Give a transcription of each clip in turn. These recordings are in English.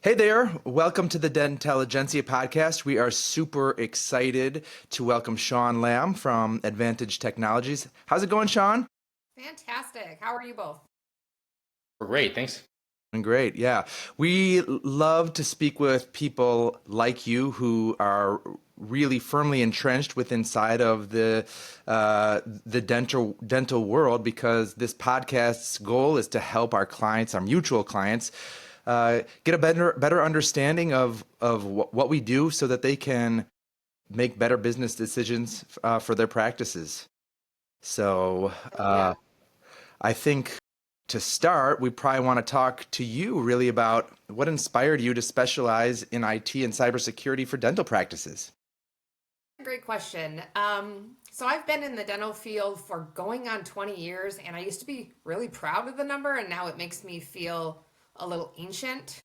Hey there, welcome to the Dentalligentsia Podcast. We are super excited to welcome Shawn Lamb from Advantage Technologies. How's it going, Shawn? Fantastic. How are you both? We're great, thanks. Great, yeah. We love to speak with people like you who are really firmly entrenched inside of the dental world, because this podcast's goal is to help our clients, our mutual clients, get a better understanding of what we do so that they can make better business decisions for their practices. So Yeah. I think to start, we probably want to talk to you really about what inspired you to specialize in IT and cybersecurity for dental practices. Great question. So I've been in the dental field for going on 20 years, and I used to be really proud of the number, and now it makes me feel a little ancient.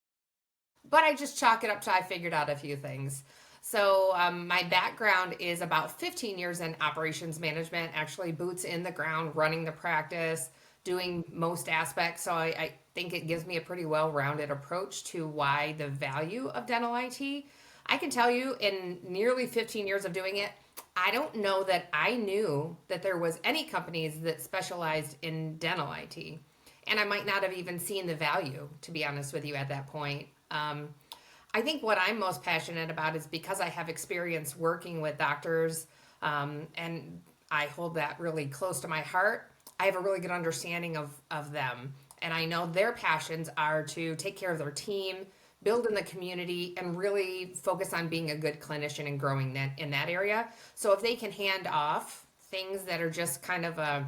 But I just chalk it up to I figured out a few things. So my background is about 15 years in operations management, actually boots in the ground, running the practice, doing most aspects. So I think it gives me a pretty well-rounded approach to why the value of dental IT. I can tell you in nearly 15 years of doing it, I don't know that I knew that there was any companies that specialized in dental IT. And I might not have even seen the value, to be honest with you, at that point. I think what I'm most passionate about is because I have experience working with doctors, and I hold that really close to my heart. I have a really good understanding of them. And I know their passions are to take care of their team, build in the community, and really focus on being a good clinician and growing in that area. So if they can hand off things that are just kind of a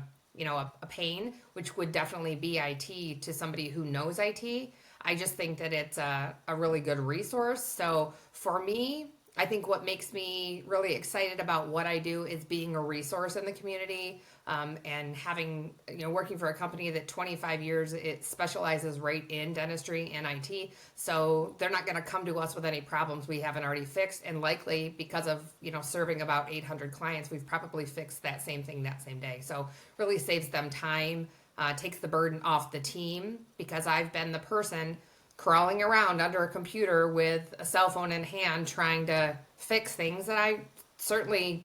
pain, which would definitely be IT, to somebody who knows IT, I just think that it's a really good resource. So for me, I think what makes me really excited about what I do is being a resource in the community, and having, working for a company that 25 years, it specializes right in dentistry and IT. So they're not going to come to us with any problems we haven't already fixed. And likely because of, serving about 800 clients, we've probably fixed that same thing that same day. So really saves them time, takes the burden off the team, because I've been the person crawling around under a computer with a cell phone in hand trying to fix things that I certainly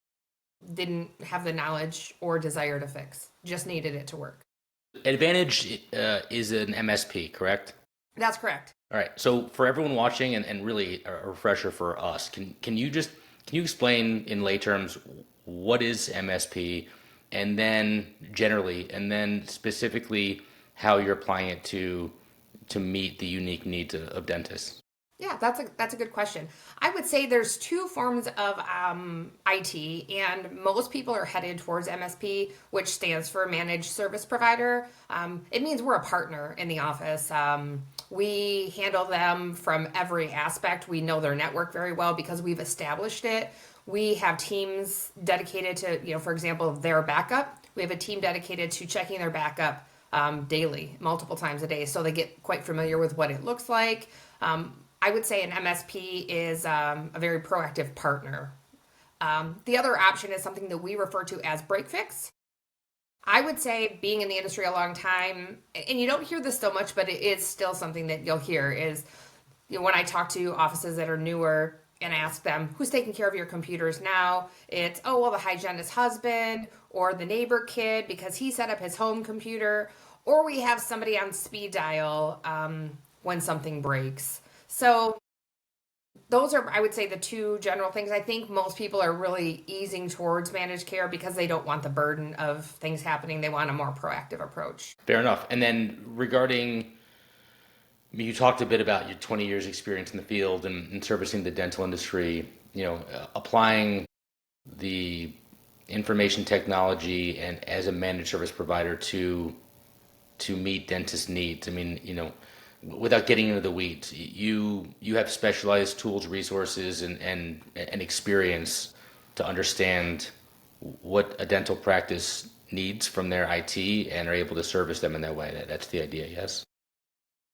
didn't have the knowledge or desire to fix. Just needed it to work. Advantage is an MSP, correct? That's correct. All right. So for everyone watching, and really a refresher for us, can you explain in lay terms what is MSP, and then generally, and then specifically how you're applying it to meet the unique needs of dentists? Yeah, that's a good question. I would say there's two forms of IT, and most people are headed towards MSP, which stands for Managed Service Provider. It means we're a partner in the office. We handle them from every aspect. We know their network very well because we've established it. We have teams dedicated to, for example, their backup. We have a team dedicated to checking their backup daily, multiple times a day, so they get quite familiar with what it looks like. I would say an MSP is a very proactive partner. The other option is something that we refer to as break fix. I would say, being in the industry a long time, and you don't hear this so much, but it is still something that you'll hear, is when I talk to offices that are newer and ask them, who's taking care of your computers now? It's, oh, well, the hygienist's husband or the neighbor kid because he set up his home computer, or we have somebody on speed dial when something breaks. So those are, I would say, the two general things. I think most people are really easing towards managed care because they don't want the burden of things happening. They want a more proactive approach. Fair enough. And then regarding, you talked a bit about your 20 years experience in the field and servicing the dental industry, applying the information technology and as a managed service provider to meet dentist needs. I mean, without getting into the weeds, you have specialized tools, resources, and experience to understand what a dental practice needs from their IT and are able to service them in that way. That's the idea, yes?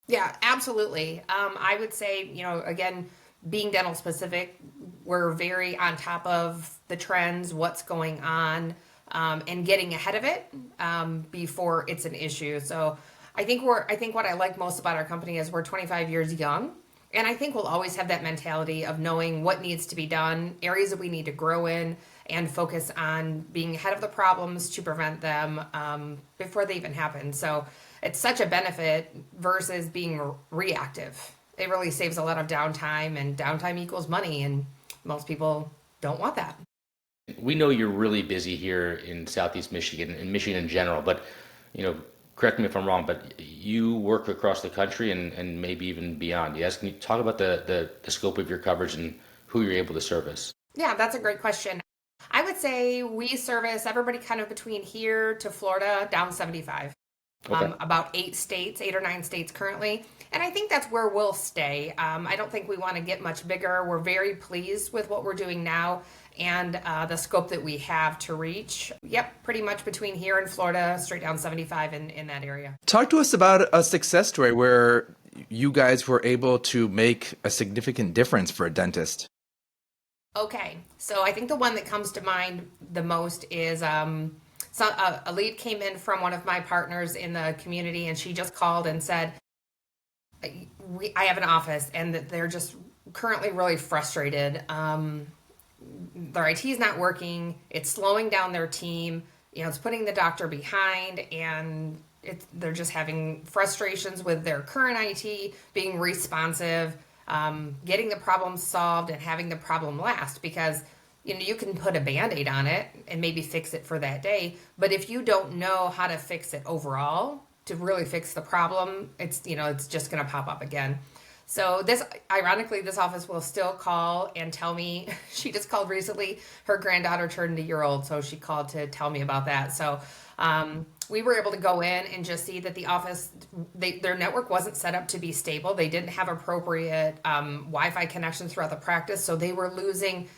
Yeah, absolutely. I would say, again, being dental specific, we're very on top of the trends, what's going on, and getting ahead of it before it's an issue. So I think what I like most about our company is we're 25 years young, And I think we'll always have that mentality of knowing what needs to be done, areas that we need to grow in, and focus on being ahead of the problems to prevent them before they even happen. So it's such a benefit versus being reactive. It really saves a lot of downtime, and downtime equals money, and most people don't want that. We know you're really busy here in Southeast Michigan and Michigan in general, but correct me if I'm wrong, but you work across the country and maybe even beyond. Yes, can you talk about the scope of your coverage and who you're able to service? Yeah, that's a great question. I would say we service everybody kind of between here to Florida down 75. Okay. About 8 or 9 states currently. And I think that's where we'll stay. I don't think we want to get much bigger. We're very pleased with what we're doing now and the scope that we have to reach. Yep, pretty much between here and Florida, straight down 75 in that area. Talk to us about a success story where you guys were able to make a significant difference for a dentist. Okay, so I think the one that comes to mind the most is a lead came in from one of my partners in the community, and she just called and said, I have an office and that they're just currently really frustrated. Their IT is not working. It's slowing down their team. It's putting the doctor behind, and they're just having frustrations with their current IT being responsive, getting the problem solved and having the problem last, because you can put a Band-Aid on it and maybe fix it for that day, but if you don't know how to fix it overall to really fix the problem, it's just going to pop up again. So ironically, this office will still call and tell me. She just called recently. Her granddaughter turned a year old, so she called to tell me about that. So we were able to go in and just see that the office, their network wasn't set up to be stable. They didn't have appropriate Wi-Fi connections throughout the practice, so they were losing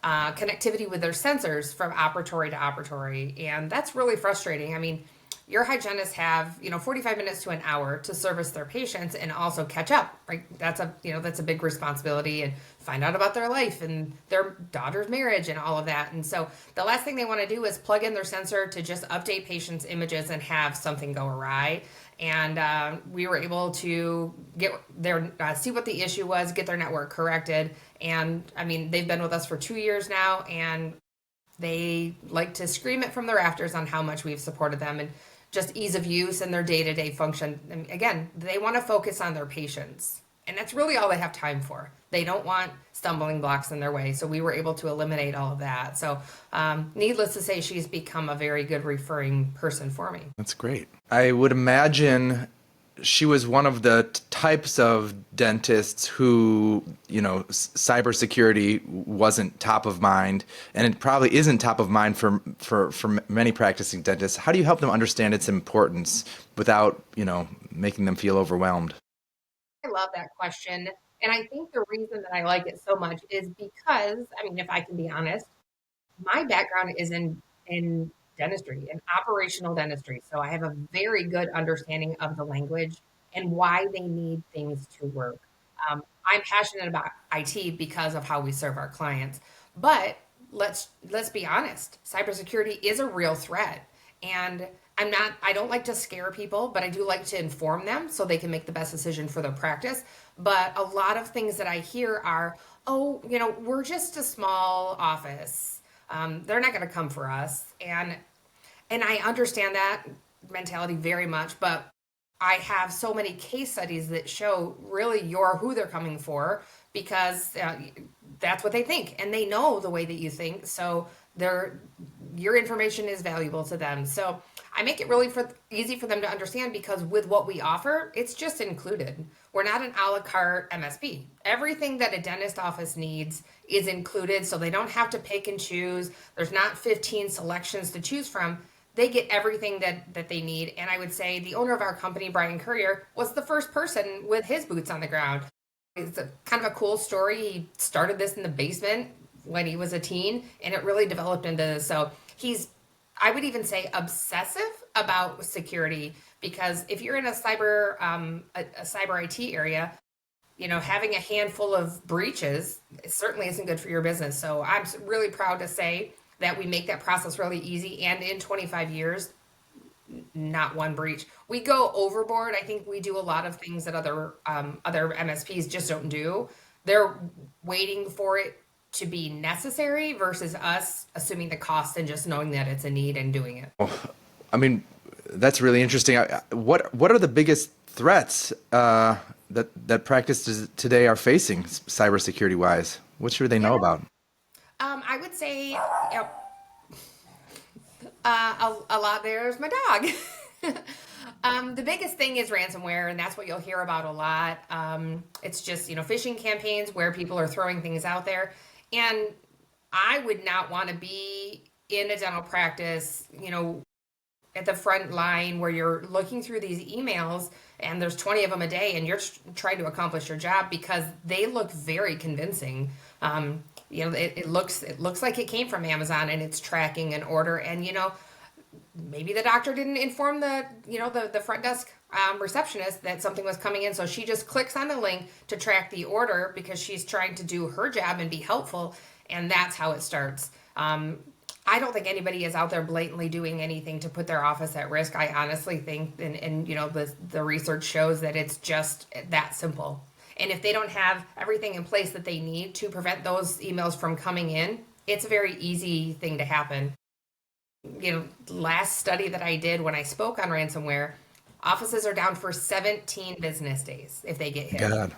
connectivity with their sensors from operatory to operatory, and that's really frustrating. I mean, your hygienists have 45 minutes to an hour to service their patients and also catch up, right? That's a big responsibility, and find out about their life and their daughter's marriage and all of that. And so the last thing they want to do is plug in their sensor to just update patients' images and have something go awry. And we were able to get their see what the issue was, get their network corrected. And I mean, they've been with us for 2 years now, and they like to scream it from the rafters on how much we've supported them and just ease of use and their day-to-day function. And again, they want to focus on their patients, and that's really all they have time for. They don't want stumbling blocks in their way. So we were able to eliminate all of that. So needless to say, she's become a very good referring person for me. That's great. I would imagine she was one of the types of dentists who, cybersecurity wasn't top of mind, and it probably isn't top of mind for many practicing dentists. How do you help them understand its importance without, making them feel overwhelmed? I love that question. And I think the reason that I like it so much is because, I mean, if I can be honest, my background is in dentistry, in operational dentistry. So I have a very good understanding of the language and why they need things to work. I'm passionate about IT because of how we serve our clients. But let's be honest, cybersecurity is a real threat. And I don't like to scare people, but I do like to inform them so they can make the best decision for their practice. But a lot of things that I hear are, we're just a small office. They're not going to come for us. And I understand that mentality very much, but I have so many case studies that show really you're who they're coming for, because that's what they think, and they know the way that you think. So your information is valuable to them. So I make it really easy for them to understand, because with what we offer, it's just included. We're not an a la carte MSP. Everything that a dentist office needs is included, so they don't have to pick and choose. There's not 15 selections to choose from. They get everything that they need. And I would say the owner of our company, Brian Courier, was the first person with his boots on the ground. It's kind of a cool story. He started this in the basement when he was a teen, and it really developed into this. So he's, I would even say, obsessive about security, because if you're in a cyber IT area, having a handful of breaches, it certainly isn't good for your business. So I'm really proud to say that we make that process really easy. And in 25 years, not one breach. We go overboard. I think we do a lot of things that other MSPs just don't do. They're waiting for it to be necessary versus us assuming the cost and just knowing that it's a need and doing it. I mean, that's really interesting. What are the biggest threats that practices today are facing cybersecurity wise? What should they know about? I would say, a lot. There's my dog. The biggest thing is ransomware, and that's what you'll hear about a lot. It's just, phishing campaigns where people are throwing things out there. And I would not want to be in a dental practice, at the front line where you're looking through these emails and there's 20 of them a day and you're trying to accomplish your job because they look very convincing. It looks like it came from Amazon and it's tracking an order, and maybe the doctor didn't inform the front desk receptionist that something was coming in, so she just clicks on the link to track the order because she's trying to do her job and be helpful, and that's how it starts. I don't think anybody is out there blatantly doing anything to put their office at risk. I honestly think, and the research shows that it's just that simple. And if they don't have everything in place that they need to prevent those emails from coming in, it's a very easy thing to happen. Last study that I did when I spoke on ransomware, offices are down for 17 business days if they get hit. God.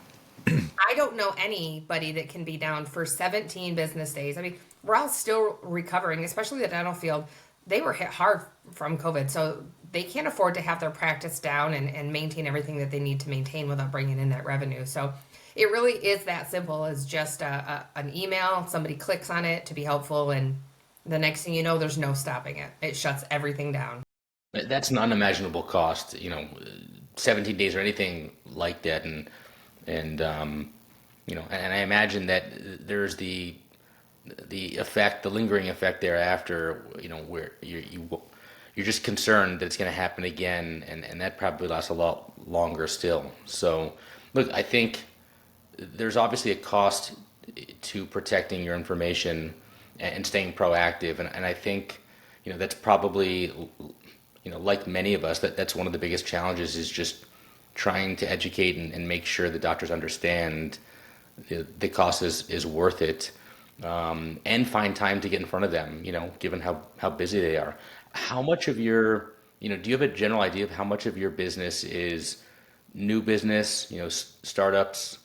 I don't know anybody that can be down for 17 business days. I mean, we're all still recovering, especially the dental field. They were hit hard from COVID, so they can't afford to have their practice down and maintain everything that they need to maintain without bringing in that revenue. So it really is that simple as just an email. Somebody clicks on it to be helpful, and the next thing you know, there's no stopping it. It shuts everything down. That's an unimaginable cost, 17 days or anything like that. And I imagine that there's the effect, the lingering effect thereafter, where you're just concerned that it's going to happen again, and that probably lasts a lot longer still. So, look, I think there's obviously a cost to protecting your information and staying proactive, and I think that's probably like many of us, that's one of the biggest challenges is just trying to educate and make sure the doctors understand the cost is worth it, and find time to get in front of them, given how busy they are. How much of your, do you have a general idea of how much of your business is new business, startups,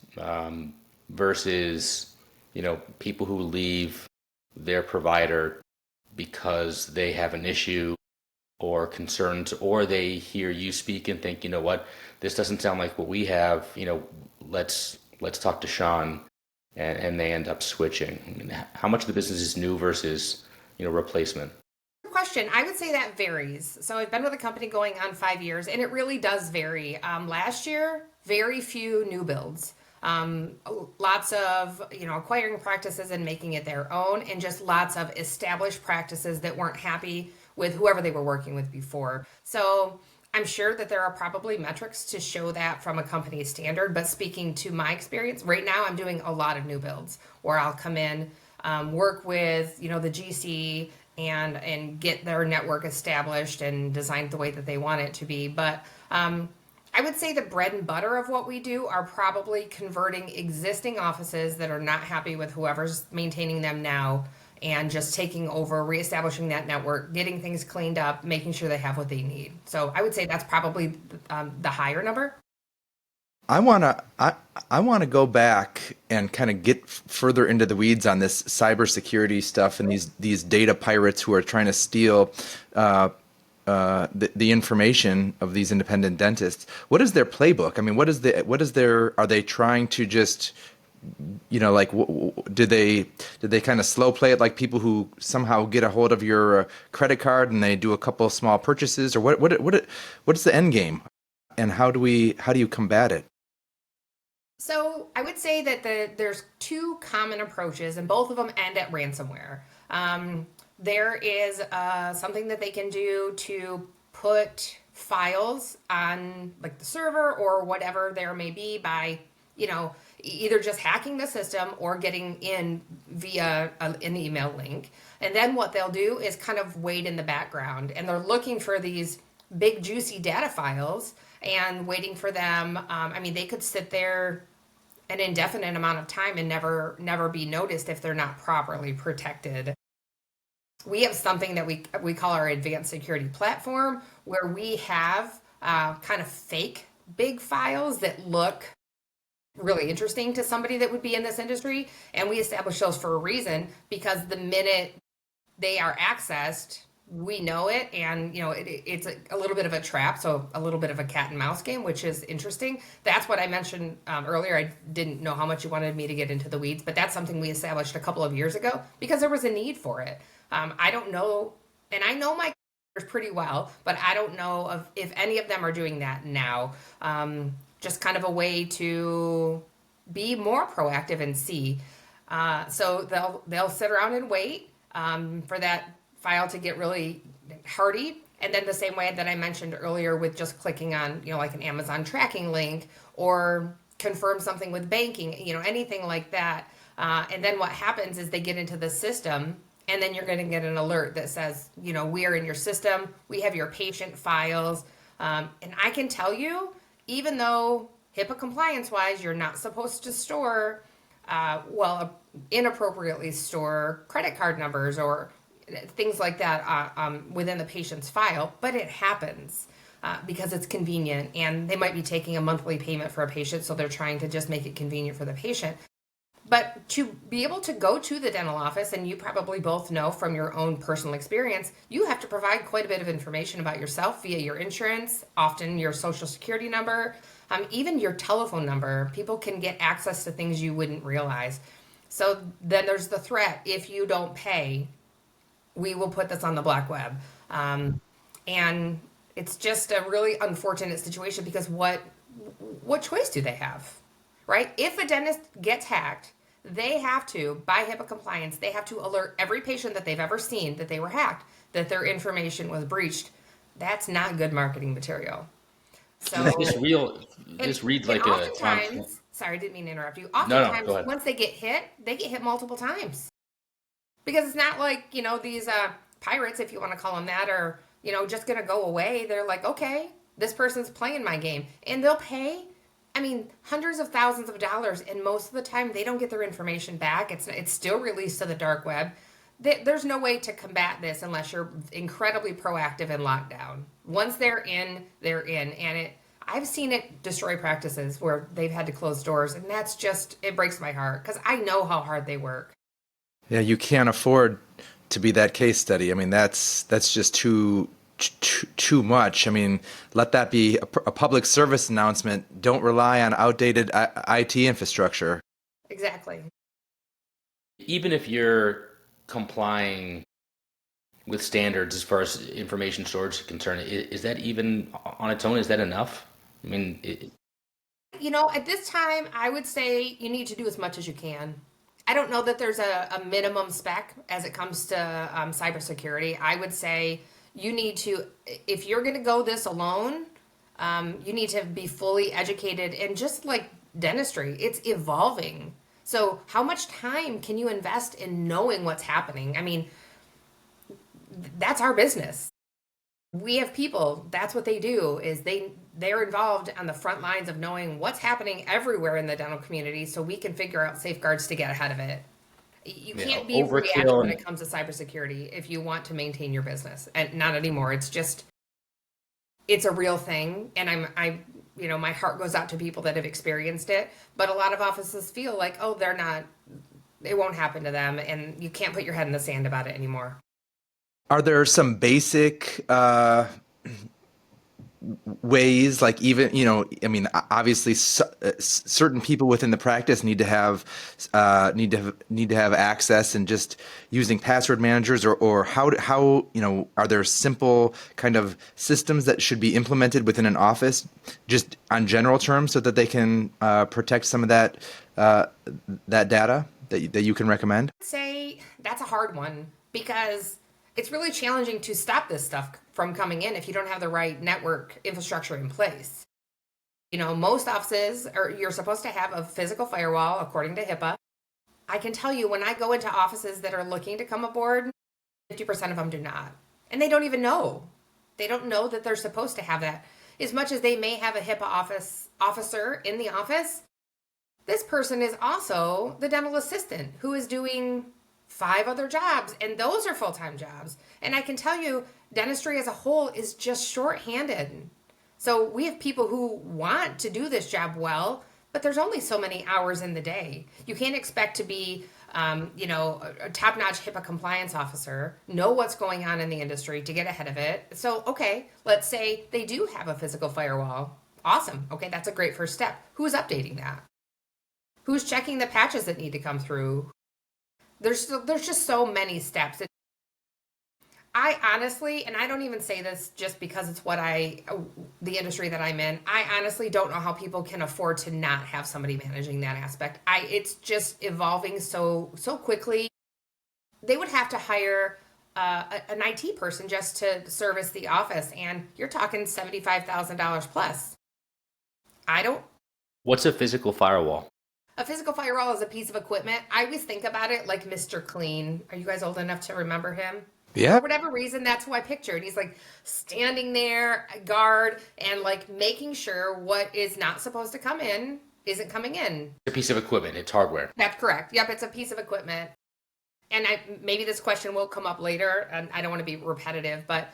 versus, people who leave their provider because they have an issue or concerns, or they hear you speak and think, what, this doesn't sound like what we have, let's talk to Shawn, and they end up switching. I mean, how much of the business is new versus, replacement? Question. I would say that varies. So I've been with the company going on 5 years, and it really does vary. Last year, very few new builds. Lots of, acquiring practices and making it their own, and just lots of established practices that weren't happy with whoever they were working with before. So I'm sure that there are probably metrics to show that from a company standard, but speaking to my experience, right now I'm doing a lot of new builds where I'll come in, work with, the GC and get their network established and designed the way that they want it to be. But I would say the bread and butter of what we do are probably converting existing offices that are not happy with whoever's maintaining them now, and just taking over, reestablishing that network, getting things cleaned up, making sure they have what they need. So I would say that's probably the higher number. I wanna go back and kind of get further into the weeds on this cybersecurity stuff and these data pirates who are trying to steal the information of these independent dentists. What is their playbook? I mean, what is their? Are they trying to just, like, did they kind of slow play it like people who somehow get a hold of your credit card and they do a couple of small purchases, or what's the end game, and how do you combat it? So I would say that there's two common approaches, and both of them end at ransomware. There is something that they can do to put files on like the server or whatever there may be by, either just hacking the system or getting in via an email link. And then what they'll do is kind of wait in the background, and they're looking for these big juicy data files and waiting for them. They could sit there an indefinite amount of time and never be noticed if they're not properly protected. We have something that we call our advanced security platform, where we have kind of fake big files that look really interesting to somebody that would be in this industry. And we establish those for a reason, because the minute they are accessed, we know it. And, it's a little bit of a trap. So a little bit of a cat and mouse game, which is interesting. That's what I mentioned earlier. I didn't know how much you wanted me to get into the weeds, but that's something we established a couple of years ago because there was a need for it. I don't know, and I know my pretty well, but I don't know if any of them are doing that now. Just kind of a way to be more proactive and see. So they'll sit around and wait for that file to get really hardy. And then the same way that I mentioned earlier with just clicking on, like an Amazon tracking link or confirm something with banking, anything like that. And then what happens is they get into the system, and then you're going to get an alert that says, we are in your system. We have your patient files. And I can tell you, even though HIPAA compliance wise, you're not supposed to store, inappropriately store credit card numbers or things like that within the patient's file, but it happens because it's convenient, and they might be taking a monthly payment for a patient, so they're trying to just make it convenient for the patient. But to be able to go to the dental office, and you probably both know from your own personal experience, you have to provide quite a bit of information about yourself via your insurance, often your social security number, even your telephone number. People can get access to things you wouldn't realize. So then there's the threat: if you don't pay, we will put this on the black web. And it's just a really unfortunate situation, because what choice do they have, right? If a dentist gets hacked, they have to, by HIPAA compliance, they have to alert every patient that they've ever seen that they were hacked, that their information was breached. That's not good marketing material. So this reads like a. Sorry, I didn't mean to interrupt you. No, go ahead. Once they get hit multiple times. Because it's not like, these pirates, if you want to call them that, are, just going to go away. They're like, okay, this person's playing my game. And they'll pay, hundreds of thousands of dollars. And most of the time, they don't get their information back. It's still released to the dark web. There's no way to combat this unless you're incredibly proactive and locked down. Once they're in, they're in. And I've seen it destroy practices where they've had to close doors. And that's just, it breaks my heart, because I know how hard they work. Yeah, you can't afford to be that case study. That's just too much. Let that be a public service announcement. Don't rely on outdated IT infrastructure. Exactly. Even if you're complying with standards as far as information storage is concerned, is that even on its own, is that enough? At this time, I would say you need to do as much as you can. I don't know that there's a minimum spec as it comes to cybersecurity. I would say you need to, if you're going to go this alone, you need to be fully educated. And just like dentistry, it's evolving. So how much time can you invest in knowing what's happening? That's our business. We have people, that's what they do, is they're involved on the front lines of knowing what's happening everywhere in the dental community, so we can figure out safeguards to get ahead of it. You can't be reactive when it comes to cybersecurity if you want to maintain your business. And not anymore. It's a real thing. And my heart goes out to people that have experienced it. But a lot of offices feel like, it won't happen to them. And you can't put your head in the sand about it anymore. Are there some basic ways, like even, obviously certain people within the practice need to have access, and just using password managers, or how are there simple kind of systems that should be implemented within an office, just on general terms, so that they can protect some of that data that you can recommend? I'd say that's a hard one, because it's really challenging to stop this stuff from coming in if you don't have the right network infrastructure in place. Most offices you're supposed to have a physical firewall according to HIPAA. I can tell you, when I go into offices that are looking to come aboard, 50% of them do not. And they don't even know. They don't know that they're supposed to have that. As much as they may have a HIPAA officer in the office, this person is also the dental assistant who is doing 5 other jobs, and those are full-time jobs. And I can tell you, dentistry as a whole is just shorthanded. So we have people who want to do this job well, but there's only so many hours in the day. You can't expect to be, a top-notch HIPAA compliance officer, know what's going on in the industry to get ahead of it. So, okay, let's say they do have a physical firewall. Awesome. Okay, that's a great first step. Who's updating that? Who's checking the patches that need to come through? There's just so many steps. I honestly, and I don't even say this just because it's the industry that I'm in, I honestly don't know how people can afford to not have somebody managing that aspect. It's just evolving so quickly. They would have to hire an IT person just to service the office, and you're talking $75,000 plus. What's a physical firewall? A physical firewall is a piece of equipment. I always think about it like Mr. Clean. Are you guys old enough to remember him? Yeah. For whatever reason, that's who I pictured. He's like standing there, guard, and like making sure what is not supposed to come in isn't coming in. A piece of equipment. It's hardware. That's correct. Yep, it's a piece of equipment. And maybe this question will come up later, and I don't want to be repetitive, but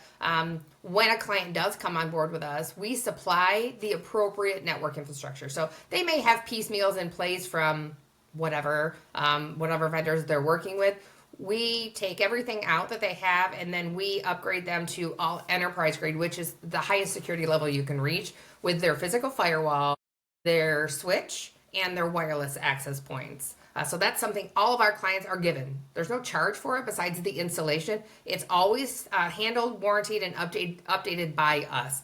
when a client does come on board with us, we supply the appropriate network infrastructure. So they may have piecemeals in place from whatever vendors they're working with. We take everything out that they have, and then we upgrade them to all enterprise grade, which is the highest security level you can reach, with their physical firewall, their switch, and their wireless access points. So that's something all of our clients are given. There's no charge for it besides the installation. It's always handled, warranted, and updated by us.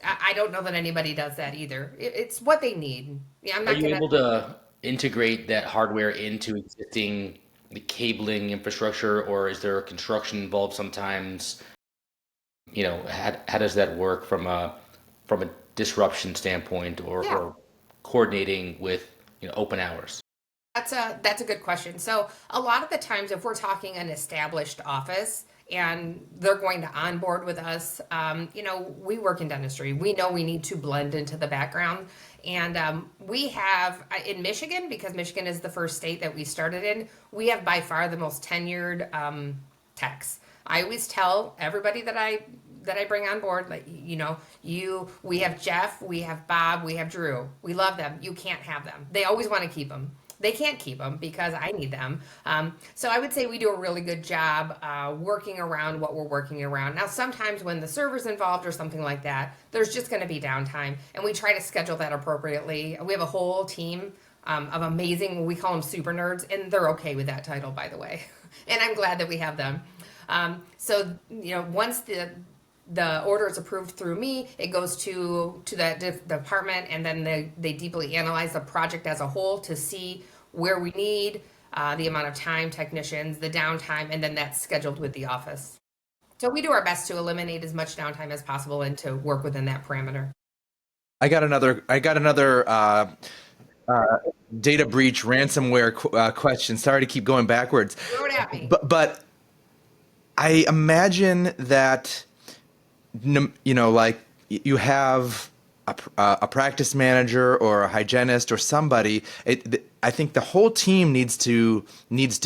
I don't know that anybody does that either. It's what they need. Yeah, Are you able to integrate that hardware into existing cabling infrastructure, or is there construction involved sometimes? How does that work from a disruption standpoint, or coordinating with open hours? That's a good question. So a lot of the times, if we're talking an established office and they're going to onboard with us, we work in dentistry. We know we need to blend into the background. And we have, in Michigan, because Michigan is the first state that we started in, we have by far the most tenured techs. I always tell everybody that I bring on board, we have Jeff, we have Bob, we have Drew. We love them. You can't have them. They always want to keep them. They can't keep them because I need them. So I would say we do a really good job working around what we're working around. Now, sometimes when the server's involved or something like that, there's just going to be downtime, and we try to schedule that appropriately. We have a whole team of amazing, we call them super nerds, and they're okay with that title, by the way. And I'm glad that we have them. Once the order is approved through me, it goes to that department, and then they deeply analyze the project as a whole to see where we need the amount of time, technicians, the downtime, and then that's scheduled with the office. So we do our best to eliminate as much downtime as possible and to work within that parameter. I got another data breach ransomware question. Sorry to keep going backwards. Throw it at me. But I imagine that you have a practice manager or a hygienist or somebody. I think the whole team needs to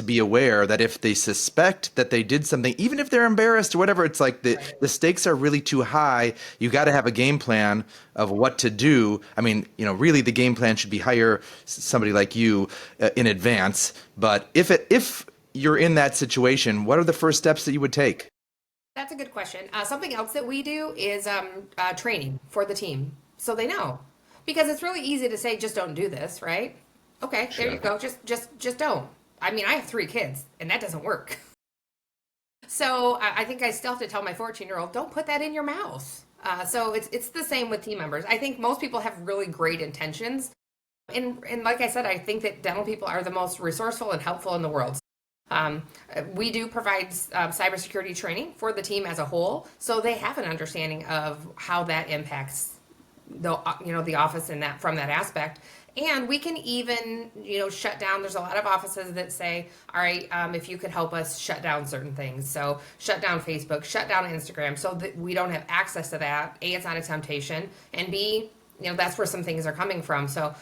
be aware that if they suspect that they did something, even if they're embarrassed or whatever, it's like the stakes are really too high. You got to have a game plan of what to do. I mean, really the game plan should be hire somebody like you in advance. But if you're in that situation, what are the first steps that you would take? That's a good question. Something else that we do is training for the team, so they know. Because it's really easy to say, just don't do this, right? Okay, Sure. There you go. Just don't. I mean, I have 3 kids, and that doesn't work. So I think I still have to tell my 14-year-old, don't put that in your mouth. So it's the same with team members. I think most people have really great intentions. And like I said, I think that dental people are the most resourceful and helpful in the world. We do provide cybersecurity training for the team as a whole, so they have an understanding of how that impacts the office from that aspect. And we can even, shut down. There's a lot of offices that say, all right, if you could help us shut down certain things. So shut down Facebook, shut down Instagram so that we don't have access to that. A, it's not a temptation. And B, that's where some things are coming from. So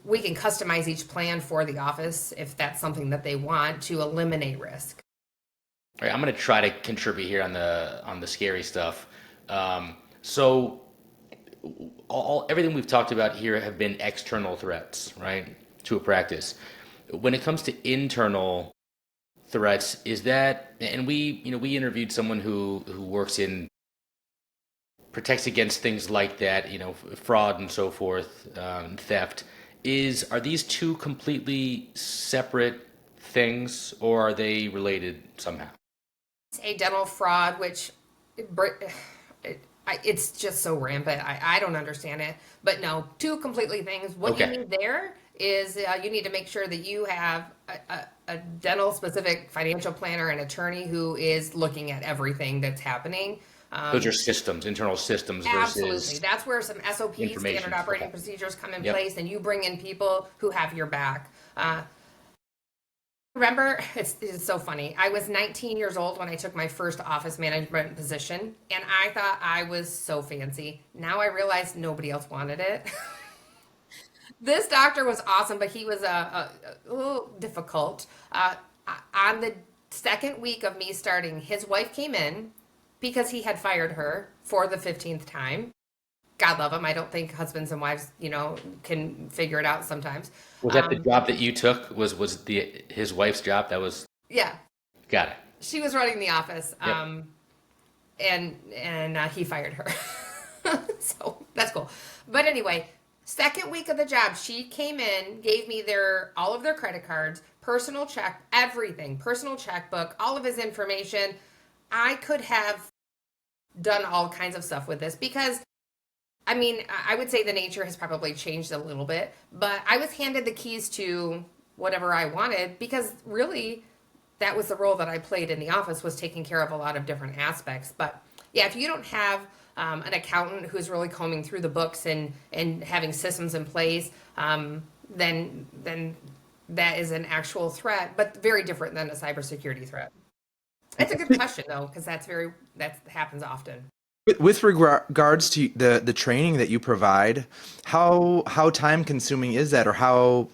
we can customize each plan for the office if that's something that they want to eliminate risk. All right, I'm going to try to contribute here on the scary stuff. So everything we've talked about here have been external threats, right, to a practice. When it comes to internal threats, is that, and we interviewed someone who works in, protects against things like that, fraud and so forth, theft. Are these two completely separate things, or are they related somehow? A dental fraud, which it's just so rampant. I don't understand it. But no, two completely things. What you need there is you need to make sure that you have a dental specific financial planner and attorney who is looking at everything that's happening. Those are systems, internal systems versus... Absolutely. That's where some SOPs, standard operating procedures, come in place, and you bring in people who have your back. Remember, it's so funny. I was 19 years old when I took my first office management position, and I thought I was so fancy. Now I realize nobody else wanted it. This doctor was awesome, but he was a little difficult. On the second week of me starting, his wife came in because he had fired her for the 15th time. God love him. I don't think husbands and wives, can figure it out sometimes. Was that the job that you took? Was his wife's job? That was... Yeah. Got it. She was running the office, Yep. and he fired her. So that's cool. But anyway, second week of the job, she came in, gave me all of their credit cards, personal check, everything, personal checkbook, all of his information. I could have done all kinds of stuff with this because, I would say the nature has probably changed a little bit, but I was handed the keys to whatever I wanted because really that was the role that I played in the office, was taking care of a lot of different aspects. But yeah, if you don't have an accountant who's really combing through the books and having systems in place, then that is an actual threat, but very different than a cybersecurity threat. It's a good question though, because that happens often. With regards to the training that you provide, how time consuming is that,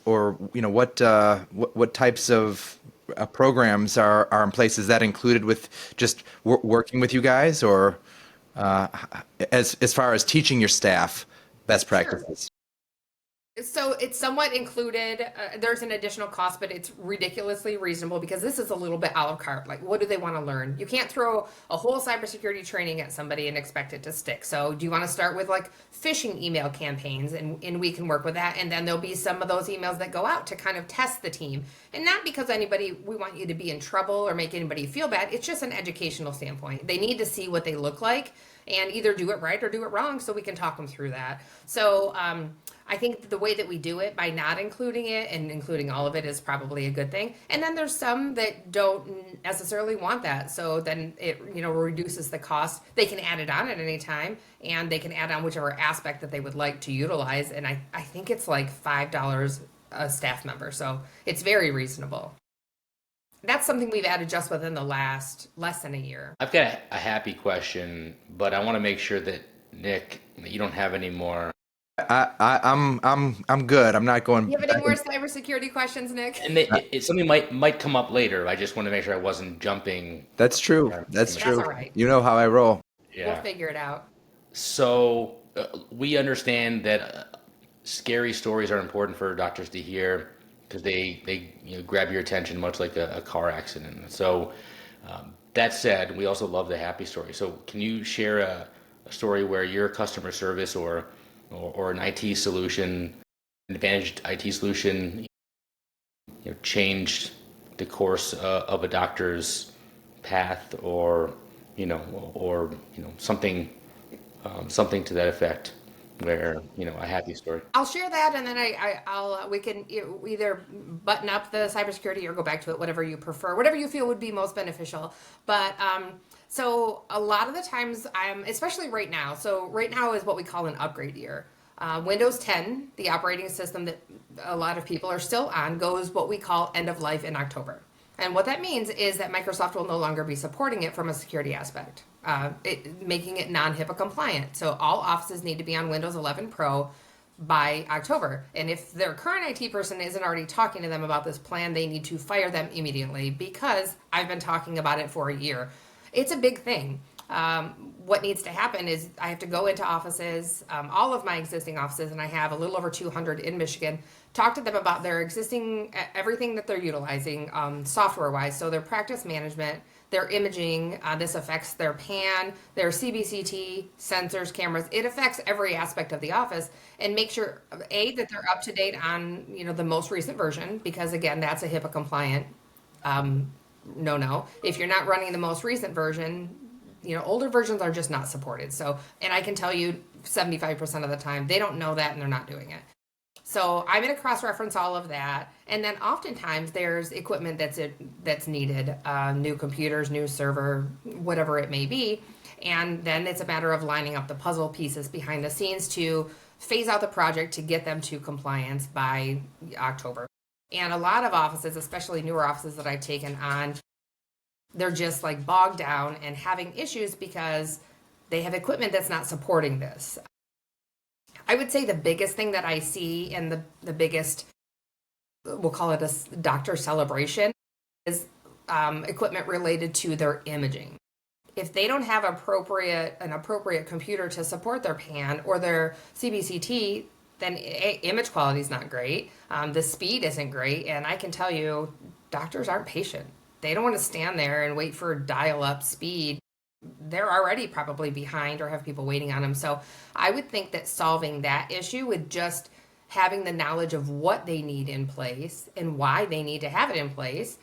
or what types of programs are in place? Is that included with just working with you guys, or as far as teaching your staff best practices? Sure. So it's somewhat included. There's an additional cost, but it's ridiculously reasonable because this is a little bit a la carte. Like, what do they want to learn? You can't throw a whole cybersecurity training at somebody and expect it to stick. So do you want to start with like phishing email campaigns, and we can work with that. And then there'll be some of those emails that go out to kind of test the team. And not because we want you to be in trouble or make anybody feel bad. It's just an educational standpoint. They need to see what they look like and either do it right or do it wrong so we can talk them through that. So I think the way that we do it by not including it and including all of it is probably a good thing. And then there's some that don't necessarily want that. So then it reduces the cost. They can add it on at any time, and they can add on whichever aspect that they would like to utilize. And I think it's like $5 a staff member. So it's very reasonable. That's something we've added just within the last less than a year. I've got a happy question, but I want to make sure that, Nick, that you don't have any more. I'm good. I'm not going. You have any more cybersecurity questions, Nick? And something might come up later. I just want to make sure I wasn't jumping. That's true. That's true. All right. You know how I roll. Yeah. We'll figure it out. So we understand that scary stories are important for doctors to hear because they grab your attention much like a car accident. So that said, we also love the happy story. So can you share a story where your customer service or an IT solution, an advantaged IT solution, changed the course of a doctor's path, or something to that effect, where a happy story? I'll share that, and then we can either button up the cybersecurity or go back to it, whatever you prefer, whatever you feel would be most beneficial. But so a lot of the times, especially right now. So right now is what we call an upgrade year. Windows 10, the operating system that a lot of people are still on, goes what we call end of life in October. And what that means is that Microsoft will no longer be supporting it from a security aspect, making it non-HIPAA compliant. So all offices need to be on Windows 11 Pro by October. And if their current IT person isn't already talking to them about this plan, they need to fire them immediately, because I've been talking about it for a year. It's a big thing. What needs to happen is I have to go into offices, all of my existing offices, and I have a little over 200 in Michigan, talk to them about their existing, everything that they're utilizing software-wise. So their practice management, their imaging, this affects their PAN, their CBCT, sensors, cameras. It affects every aspect of the office, and make sure, A, that they're up to date on, the most recent version, because again, that's a HIPAA compliant no. If you're not running the most recent version, older versions are just not supported. So, and I can tell you 75% of the time, they don't know that and they're not doing it. So I'm going to cross-reference all of that. And then oftentimes there's equipment that's needed, new computers, new server, whatever it may be. And then it's a matter of lining up the puzzle pieces behind the scenes to phase out the project to get them to compliance by October. And a lot of offices, especially newer offices that I've taken on, they're just like bogged down and having issues because they have equipment that's not supporting this. I would say the biggest thing that I see, and the biggest, we'll call it a doctor celebration, is equipment related to their imaging. If they don't have an appropriate computer to support their PAN or their CBCT, then image quality is not great. The speed isn't great. And I can tell you, doctors aren't patient. They don't want to stand there and wait for dial-up speed. They're already probably behind or have people waiting on them. So I would think that solving that issue with just having the knowledge of what they need in place and why they need to have it in place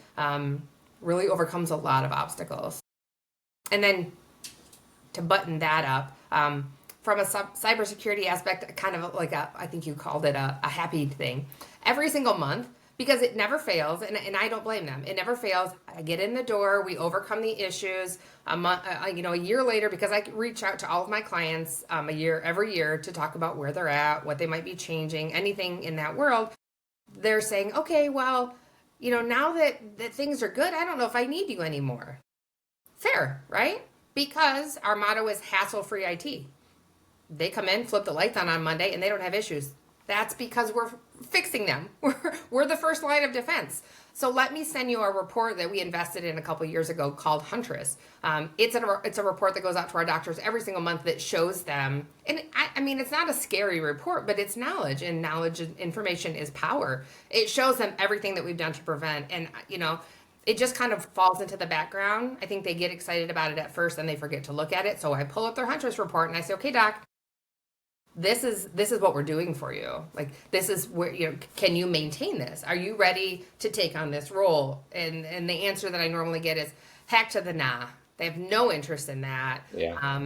really overcomes a lot of obstacles. And then to button that up, from a cybersecurity aspect, kind of like I think you called it a happy thing. Every single month, because it never fails, and I don't blame them. It never fails. I get in the door, we overcome the issues. A year later, because I reach out to all of my clients every year to talk about where they're at, what they might be changing, anything in that world. They're saying, okay, well, now that things are good, I don't know if I need you anymore. Fair, right? Because our motto is hassle-free IT. They come in, flip the lights on Monday, and they don't have issues. That's because we're fixing them. We're the first line of defense. So let me send you a report that we invested in a couple years ago called Huntress. It's a report that goes out to our doctors every single month that shows them. And I mean, it's not a scary report, but it's knowledge, and knowledge and information is power. It shows them everything that we've done to prevent. And, it just kind of falls into the background. I think they get excited about it at first and they forget to look at it. So I pull up their Huntress report and I say, okay, doc, this is what we're doing for you. Like, this is where, can you maintain this? Are you ready to take on this role? And the answer that I normally get is heck to the nah. They have no interest in that. Yeah.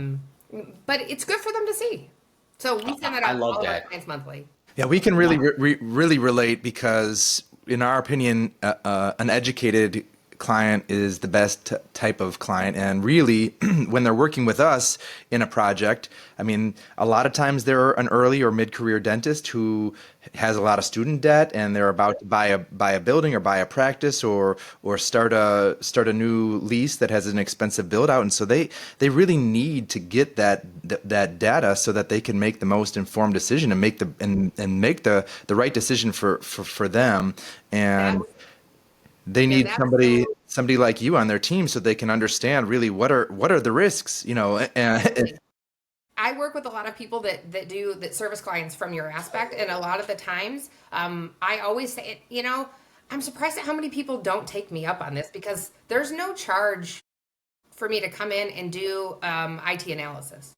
But it's good for them to see. So we send that out to all of our clients monthly. Yeah, we can really really relate, because in our opinion, an educated client is the best type of client. And really, when they're working with us in a project, I mean, a lot of times they're an early or mid-career dentist who has a lot of student debt, and they're about to buy a building or buy a practice or start a new lease that has an expensive build out. And so they really need to get that data so that they can make the most informed decision and make the right decision for them. And they need somebody like you on their team so they can understand really what are the risks, I work with a lot of people that service clients from your aspect, and a lot of the times, I always say, I'm surprised at how many people don't take me up on this, because there's no charge for me to come in and do IT analysis.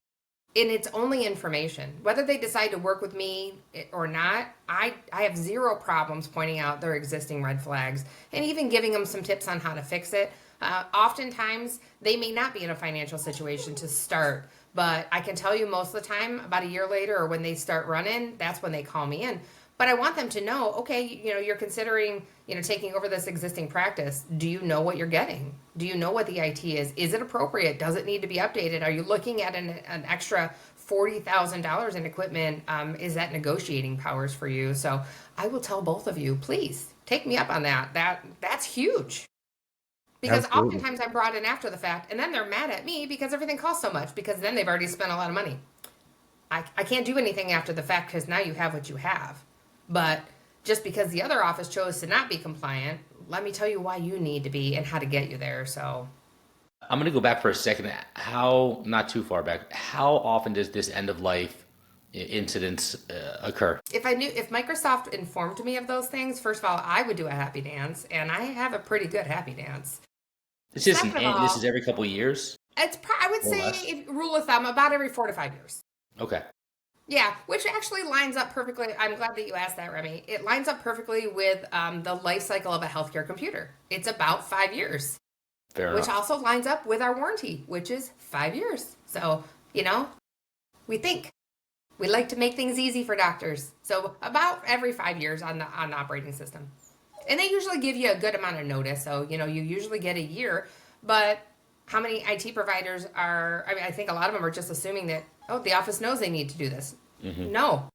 And it's only information. Whether they decide to work with me or not, I have zero problems pointing out their existing red flags and even giving them some tips on how to fix it. Oftentimes, they may not be in a financial situation to start, but I can tell you most of the time, about a year later or when they start running, that's when they call me in. But I want them to know, okay, you're considering, taking over this existing practice. Do you know what you're getting? Do you know what the IT is? Is it appropriate? Does it need to be updated? Are you looking at an extra $40,000 in equipment is that negotiating powers for you. So I will tell both of you, please take me up on that. That's huge. Because Absolutely. oftentimes I'm brought in after the fact, and then they're mad at me because everything costs so much, because then they've already spent a lot of money. I can't do anything after the fact because now you have what you have. But just because the other office chose to not be compliant, let me tell you why you need to be and how to get you there. So I'm going to go back for a second. Not too far back, how often does this end of life incidents occur? if Microsoft informed me of those things, first of all, I would do a happy dance, and I have a pretty good happy dance. This Second is every couple of years? I would Or say, less? rule of thumb, about every 4 to 5 years. Okay. Yeah, which actually lines up perfectly. I'm glad that you asked that, Remy. It lines up perfectly with the life cycle of a healthcare computer. It's about 5 years, Fair which enough. also lines up with our warranty, which is 5 years. So, we think. We like to make things easy for doctors. So about every 5 years on the operating system. And they usually give you a good amount of notice. So, you usually get a year. But how many IT providers I think a lot of them are just assuming that, the office knows they need to do this. Mm-hmm. No.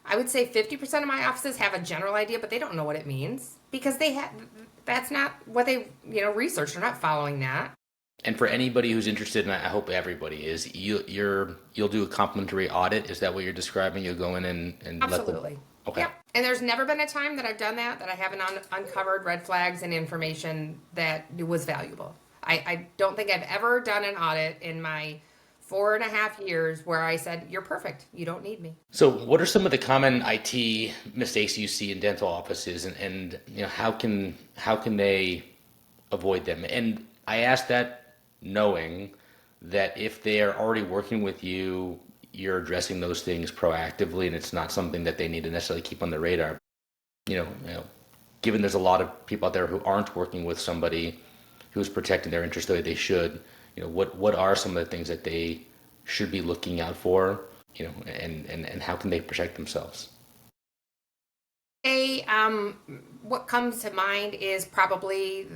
I would say 50% of my offices have a general idea, but they don't know what it means because that's not what they, researched. They're not following that. And for anybody who's interested, and I hope everybody is, you'll do a complimentary audit. Is that what you're describing? You'll go in and Absolutely. let them. Okay. Yep. And there's never been a time that I've done that I haven't uncovered red flags and information that was valuable. I don't think I've ever done an audit in my 4.5 years where I said, you're perfect. You don't need me. So, what are some of the common IT mistakes you see in dental offices, and how can they avoid them? And I ask that knowing that if they are already working with you, you're addressing those things proactively, and it's not something that they need to necessarily keep on the radar. Given there's a lot of people out there who aren't working with somebody who's protecting their interests the way they should, what are some of the things that they should be looking out for, and how can they protect themselves? What comes to mind is probably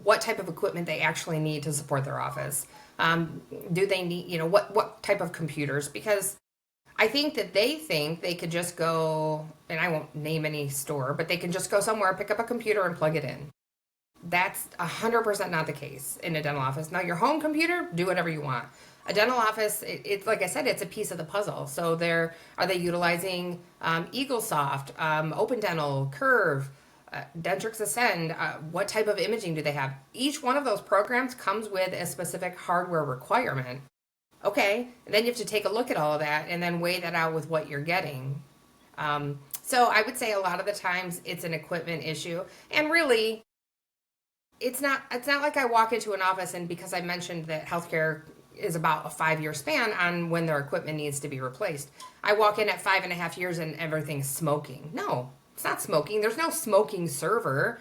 what type of equipment they actually need to support their office. Do they need, what type of computers? Because I think that they think they could just go, and I won't name any store, but they can just go somewhere, pick up a computer and plug it in. That's 100% not the case in a dental office. Now, your home computer, do whatever you want. A dental office, it's like I said, it's a piece of the puzzle. So are they utilizing EagleSoft, Open Dental, Curve, Dentrix Ascend? What type of imaging do they have? Each one of those programs comes with a specific hardware requirement. Okay, and then you have to take a look at all of that and then weigh that out with what you're getting. So I would say a lot of the times it's an equipment issue, and really, it's not like I walk into an office and because I mentioned that healthcare is about a 5-year span on when their equipment needs to be replaced. I walk in at 5.5 years and everything's smoking. No, it's not smoking. There's no smoking server.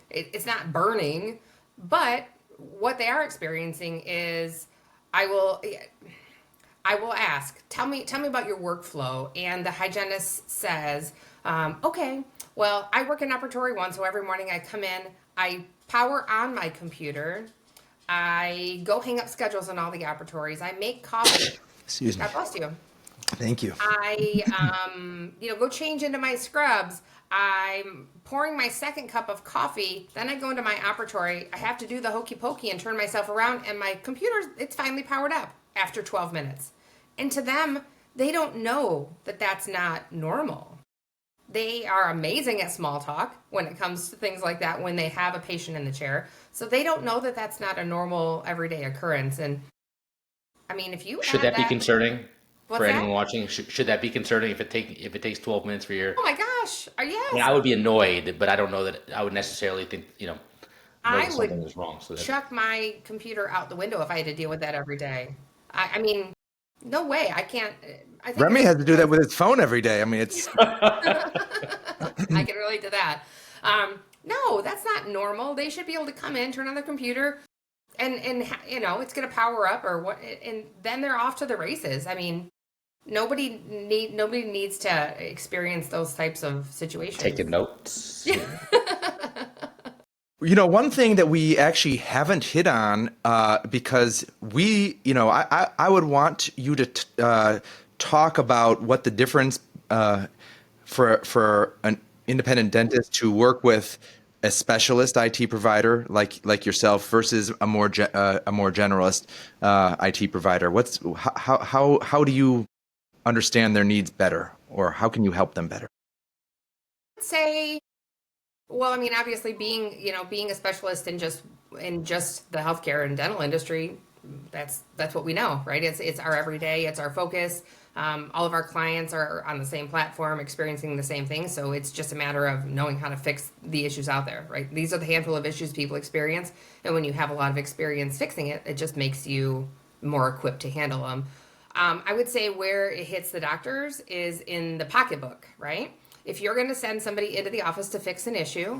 It's not burning. But what they are experiencing is I will ask, tell me about your workflow. And the hygienist says, okay, well, I work in operatory 1, so every morning I come in, I power on my computer, I go hang up schedules on all the operatories, I make coffee. Excuse me. God bless you. Thank you. I, go change into my scrubs. I'm pouring my second cup of coffee. Then I go into my operatory. I have to do the hokey pokey and turn myself around, and my computer, it's finally powered up after 12 minutes. And to them, they don't know that that's not normal. They are amazing at small talk when it comes to things like that when they have a patient in the chair. So they don't know that that's not a normal everyday occurrence. And I mean, if you Should that be concerning for anyone that? watching? Should that be concerning if it takes 12 minutes for your? Oh my gosh! Yes. I would be annoyed, but I don't know that I would necessarily think know I that would something was wrong. So chuck my computer out the window if I had to deal with that every day. I mean, no way. I can't. I think Remy has to do that with his phone every day. I mean, it's I can relate to that. No, that's not normal. They should be able to come in, turn on the computer, and it's going to power up or what, and then they're off to the races. I mean, nobody needs to experience those types of situations. taking notes. One thing that we actually haven't hit on, because I would want you to talk about what the difference for an independent dentist to work with a specialist IT provider like yourself versus a more generalist IT provider. How do you understand their needs better, or how can you help them better? Say, well, I mean, obviously being a specialist in just the healthcare and dental industry, that's what we know, right? It's our everyday, it's our focus. All of our clients are on the same platform, experiencing the same thing. So it's just a matter of knowing how to fix the issues out there, right? These are the handful of issues people experience. And when you have a lot of experience fixing it, it just makes you more equipped to handle them. I would say where it hits the doctors is in the pocketbook, right? If you're going to send somebody into the office to fix an issue,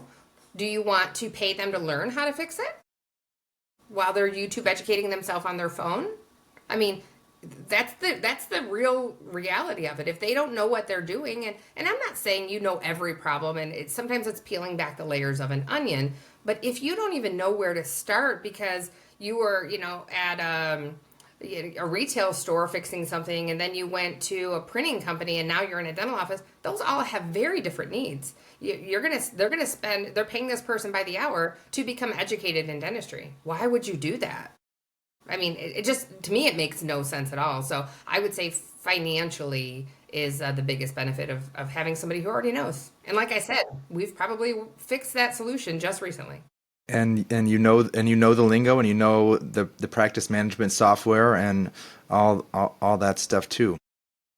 do you want to pay them to learn how to fix it while they're YouTube educating themselves on their phone? I mean, that's the real reality of it. If they don't know what they're doing, and I'm not saying you know every problem, and sometimes it's peeling back the layers of an onion, but if you don't even know where to start because you were, at a retail store fixing something, and then you went to a printing company, and now you're in a dental office, those all have very different needs. They're paying this person by the hour to become educated in dentistry. Why would you do that? I mean, it just, to me, it makes no sense at all. So I would say financially is the biggest benefit of having somebody who already knows. And like I said, we've probably fixed that solution just recently. And you know the lingo, and you know the practice management software and all that stuff too.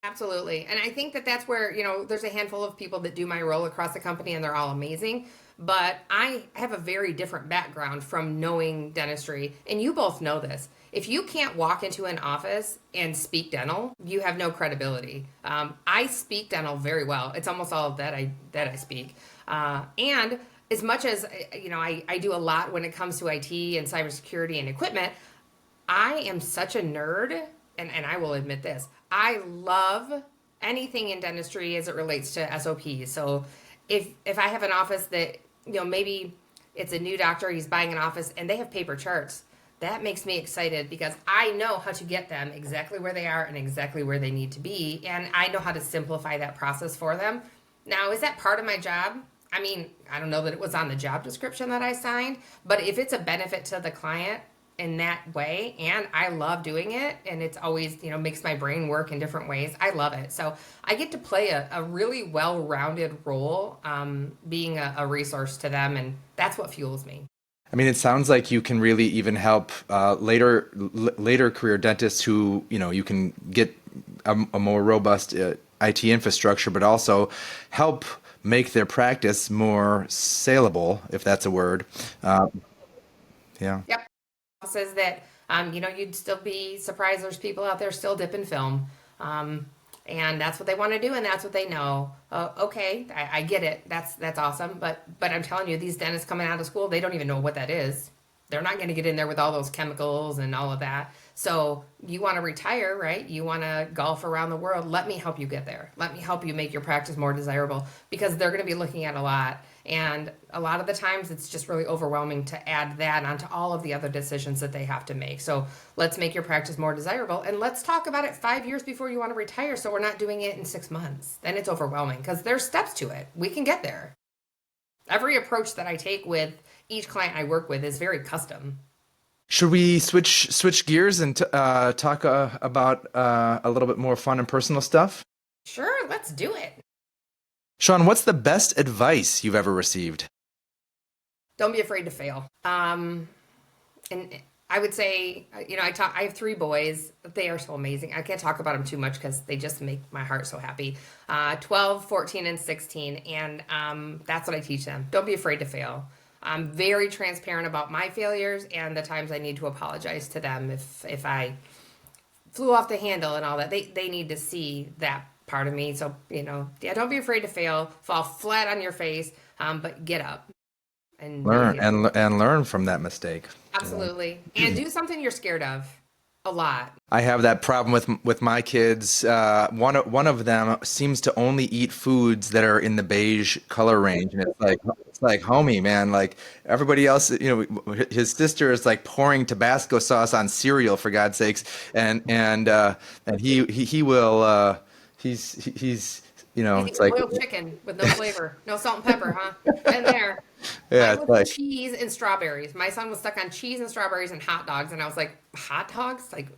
Absolutely. And I think that's where, there's a handful of people that do my role across the company, and they're all amazing. But I have a very different background from knowing dentistry. And you both know this. If you can't walk into an office and speak dental, you have no credibility. I speak dental very well. It's almost all that I speak. And as much as, I do a lot when it comes to IT and cybersecurity and equipment, I am such a nerd, and I will admit this. I love anything in dentistry as it relates to SOPs. So if I have an office that, maybe it's a new doctor, he's buying an office, and they have paper charts, that makes me excited because I know how to get them exactly where they are and exactly where they need to be. And I know how to simplify that process for them. Now, is that part of my job? I mean, I don't know that it was on the job description that I signed, but if it's a benefit to the client in that way, and I love doing it, and it's always, makes my brain work in different ways, I love it. So I get to play a really well-rounded role, being a resource to them, and that's what fuels me. I mean, it sounds like you can really even help later career dentists who, you can get a more robust IT infrastructure, but also help make their practice more saleable, if that's a word. Yeah. Yep. Says that, you'd still be surprised there's people out there still dipping film. And that's what they want to do, and that's what they know. Okay, I get it. That's awesome. But I'm telling you, these dentists coming out of school, they don't even know what that is. They're not going to get in there with all those chemicals and all of that. So you want to retire, right? You want to golf around the world. Let me help you get there. Let me help you make your practice more desirable, because they're going to be looking at a lot. And a lot of the times it's just really overwhelming to add that onto all of the other decisions that they have to make. So let's make your practice more desirable. And let's talk about it 5 years before you want to retire, so we're not doing it in 6 months. Then it's overwhelming because there's steps to it. We can get there. Every approach that I take with each client I work with is very custom. Should we switch gears and talk about a little bit more fun and personal stuff? Sure, let's do it. Shawn, what's the best advice you've ever received? Don't be afraid to fail. And I would say, I have 3 boys. They are so amazing. I can't talk about them too much because they just make my heart so happy. 12, 14, and 16. And that's what I teach them. Don't be afraid to fail. I'm very transparent about my failures and the times I need to apologize to them if I flew off the handle and all that. They need to see that part of me. So, don't be afraid to fail, fall flat on your face, but get up. And learn and learn from that mistake. Absolutely. And do something you're scared of a lot. I have that problem with my kids. One of them seems to only eat foods that are in the beige color range, and it's like, homie, man, like everybody else, his sister is like pouring Tabasco sauce on cereal for God's sakes, and he will, he's, He's it's eating like, boiled chicken with no flavor, no salt and pepper, huh? Been there. yeah, Mine it's was like, cheese and strawberries. My son was stuck on cheese and strawberries and hot dogs, and I was like, hot dogs? Like,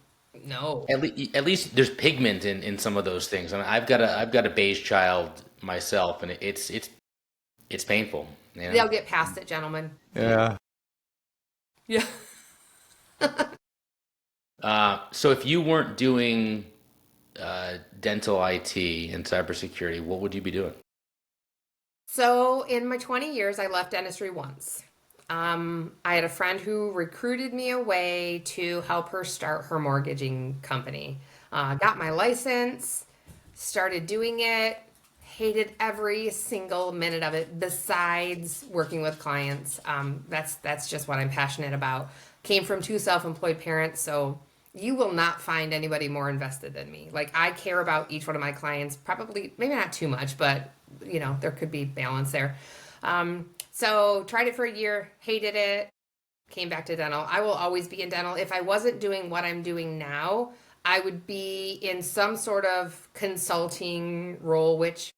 no. At least there's pigment in some of those things. I mean, I've got a beige child myself, and it's painful. You know. They'll get past it, gentlemen. yeah. Yeah. So if you weren't doing dental IT and cybersecurity, what would you be doing? So in my 20 years, I left dentistry once. I had a friend who recruited me away to help her start her mortgaging company. Got my license, started doing it, hated every single minute of it besides working with clients. That's just what I'm passionate about. Came from two self-employed parents, so you will not find anybody more invested than me. Like, I care about each one of my clients, probably, maybe not too much, but there could be balance there. So tried it for a year, hated it, came back to dental. I will always be in dental. If I wasn't doing what I'm doing now, I would be in some sort of consulting role, which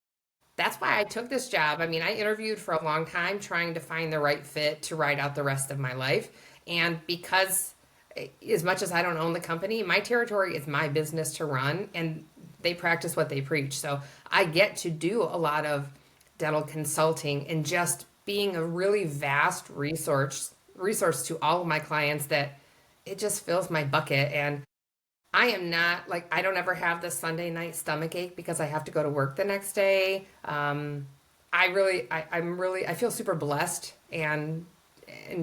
that's why I took this job. I mean, I interviewed for a long time trying to find the right fit to ride out the rest of my life. And because as much as I don't own the company, my territory is my business to run, and they practice what they preach. So I get to do a lot of dental consulting and just being a really vast resource to all of my clients that it just fills my bucket. And I am not like, I don't ever have the Sunday night stomach ache because I have to go to work the next day. I feel super blessed and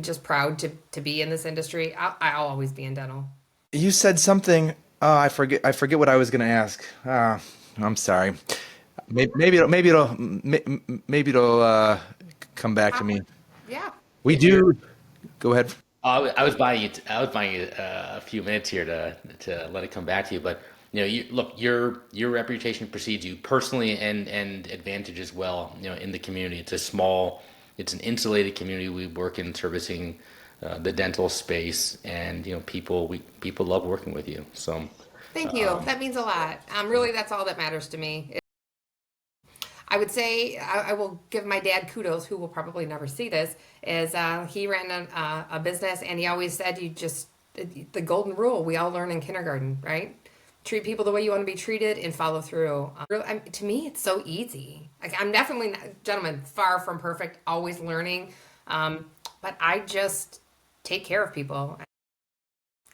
just proud to be in this industry. I'll always be in dental. You said something. Oh, I forget what I was going to ask. I'm sorry. Maybe it'll come back to me. Yeah. We do. Go ahead. I was buying you. I was buying you a few minutes here to let it come back to you. But your reputation precedes you personally and advantage as well. In the community, it's an insulated community. We work in servicing the dental space, and people love working with you. So Thank you. That means a lot. Really, that's all that matters to me. I would say I will give my dad kudos, who will probably never see this, is he ran a business, and he always said, the golden rule we all learn in kindergarten, right? Treat people the way you want to be treated and follow through. To me, it's so easy. Like, I'm definitely, gentlemen, far from perfect, always learning. But I just take care of people.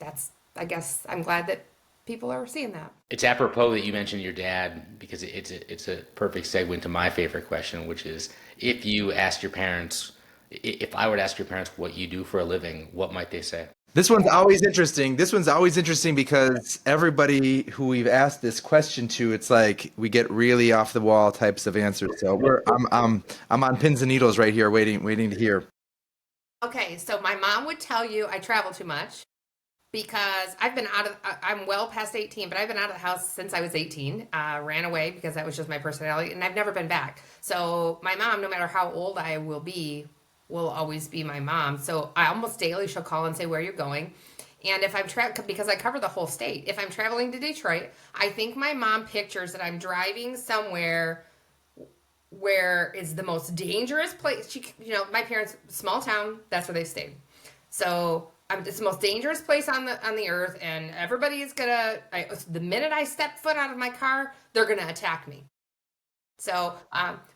I guess I'm glad that people are seeing that. it's apropos that you mentioned your dad, because it's a perfect segue into my favorite question, which is, if I were to ask your parents what you do for a living, what might they say? This one's always interesting. This one's always interesting because everybody who we've asked this question to, it's like we get really off the wall types of answers. So I'm on pins and needles right here, waiting to hear. Okay, so my mom would tell you I travel too much because I'm well past 18, but I've been out of the house since I was 18. Ran away because that was just my personality, and I've never been back. So my mom, no matter how old I will always be my mom. So I almost daily, she'll call and say, where you're going. And if I'm because I cover the whole state, if I'm traveling to Detroit, I think my mom pictures that I'm driving somewhere where is the most dangerous place. My parents, small town, that's where they stayed. So it's the most dangerous place on the earth, and everybody is the minute I step foot out of my car, they're gonna attack me. So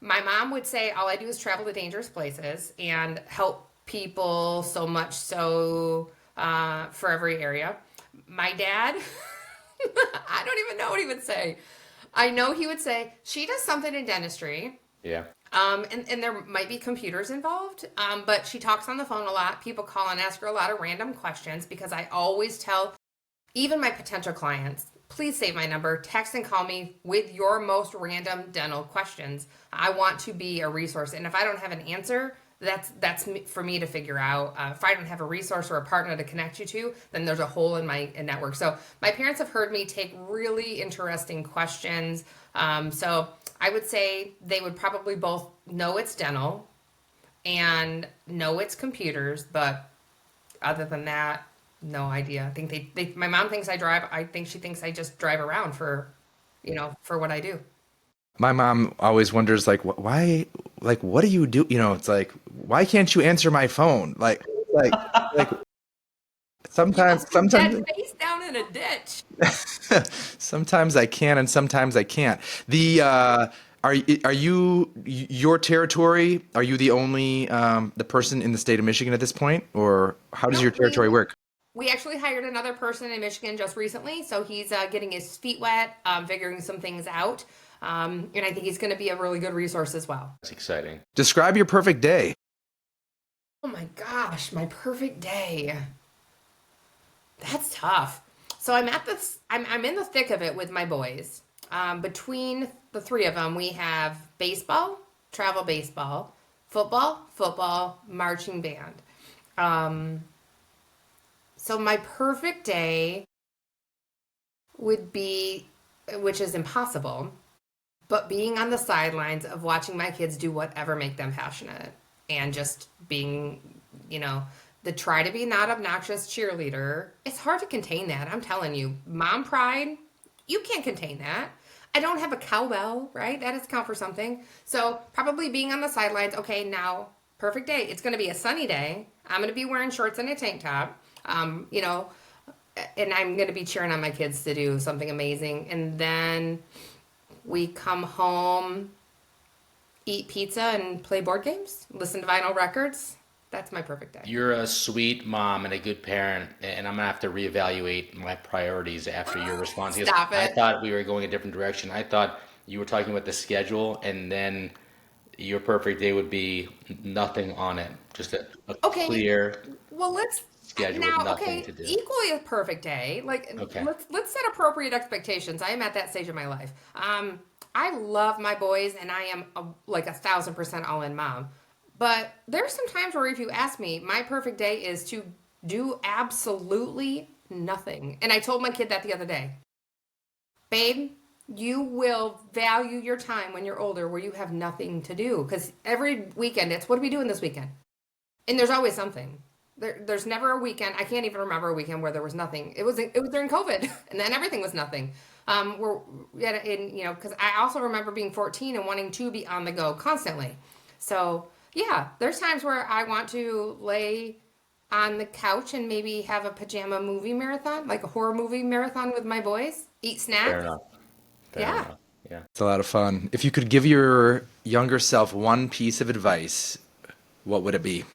my mom would say, all I do is travel to dangerous places and help people so much so for every area. My dad, I don't even know what he would say. I know he would say, she does something in dentistry. Yeah. And there might be computers involved, but she talks on the phone a lot. People call and ask her a lot of random questions because I always tell even my potential clients, please save my number, text and call me with your most random dental questions. I want to be a resource. And if I don't have an answer, that's for me to figure out. If I don't have a resource or a partner to connect you to, then there's a hole in my network. So my parents have heard me take really interesting questions. So I would say they would probably both know it's dental and no, it's computers, but other than that, no idea. I think my mom thinks I drive. I think she thinks I just drive around for, for what I do. My mom always wonders, like, why, like, what do you do? It's like, why can't you answer my phone? Like, You sometimes, must be sometimes, dead face down in a ditch. sometimes I can, and sometimes I can't. Are you your territory? Are you the only the person in the state of Michigan at this point, or how does No, your territory work? we actually hired another person in Michigan just recently, so he's getting his feet wet, figuring some things out, and I think he's going to be a really good resource as well. That's exciting. Describe your perfect day. Oh my gosh, my perfect day. That's tough. So I'm at this. I'm in the thick of it with my boys. Between the three of them, we have baseball, travel baseball, football, marching band. So my perfect day would be, which is impossible, but being on the sidelines of watching my kids do whatever make them passionate and just being, the try to be not obnoxious cheerleader. It's hard to contain that. I'm telling you, mom pride, you can't contain that. I don't have a cowbell, right? That is count for something. So probably being on the sidelines. Okay, now perfect day. It's going to be a sunny day. I'm going to be wearing shorts and a tank top. And I'm going to be cheering on my kids to do something amazing. And then we come home, eat pizza and play board games, listen to vinyl records. That's my perfect day. You're a sweet mom and a good parent, and I'm gonna have to reevaluate my priorities after your response. Because Stop I it. thought we were going a different direction. I thought you were talking about the schedule, and then your perfect day would be nothing on it, just a Okay. clear Well, let's schedule with now. nothing Okay, to do. equally a perfect day. Like Okay. let's set appropriate expectations. I am at that stage of my life. I love my boys, and I am like 1,000% all in mom. But there's some times where if you ask me, my perfect day is to do absolutely nothing. And I told my kid that the other day. Babe, you will value your time when you're older where you have nothing to do. Because every weekend, it's what are we doing this weekend? And there's always something. There's never a weekend. I can't even remember a weekend where there was nothing. It was during COVID, and then everything was nothing. Because I also remember being 14 and wanting to be on the go constantly. So yeah, there's times where I want to lay on the couch and maybe have a pajama movie marathon, like a horror movie marathon with my boys, eat Fair snacks. enough. Fair Yeah. enough. Yeah. It's a lot of fun. If you could give your younger self one piece of advice, what would it be?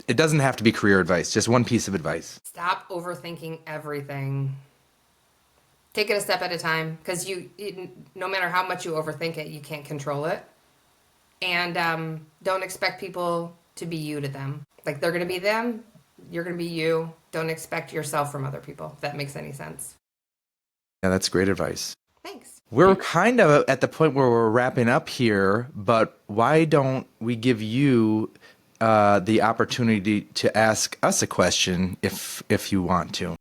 It doesn't have to be career advice, just one piece of advice. Stop overthinking everything. Take it a step at a time because no matter how much you overthink it, you can't control it. And don't expect people to be you to them. Like they're going to be them, you're going to be you. Don't expect yourself from other people, if that makes any sense. Yeah, that's great advice. Thanks. We're kind of at the point where we're wrapping up here, but why don't we give you the opportunity to ask us a question if you want to?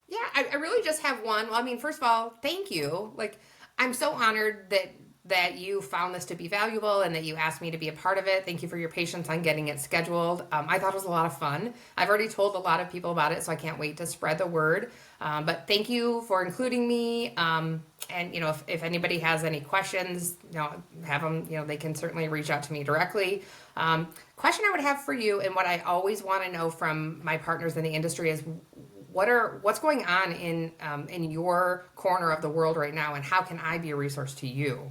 Yeah, I really just have one. Well, I mean, first of all, thank you. Like, I'm so honored that you found this to be valuable and that you asked me to be a part of it. Thank you for your patience on getting it scheduled. I thought it was a lot of fun. I've already told a lot of people about it, so I can't wait to spread the word. But thank you for including me. And, if anybody has any questions, have them, they can certainly reach out to me directly. Question I would have for you, and what I always want to know from my partners in the industry is what's going on in your corner of the world right now, and how can I be a resource to you?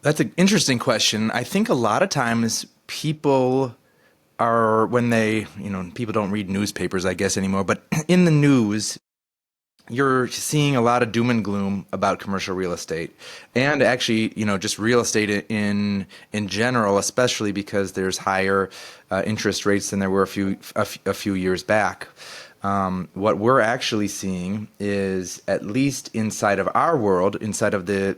That's an interesting question. I think a lot of times people are, when people don't read newspapers, I guess, anymore, but in the news, you're seeing a lot of doom and gloom about commercial real estate and actually, just real estate in general, especially because there's higher interest rates than there were a few years back. What we're actually seeing is, at least inside of our world, inside of the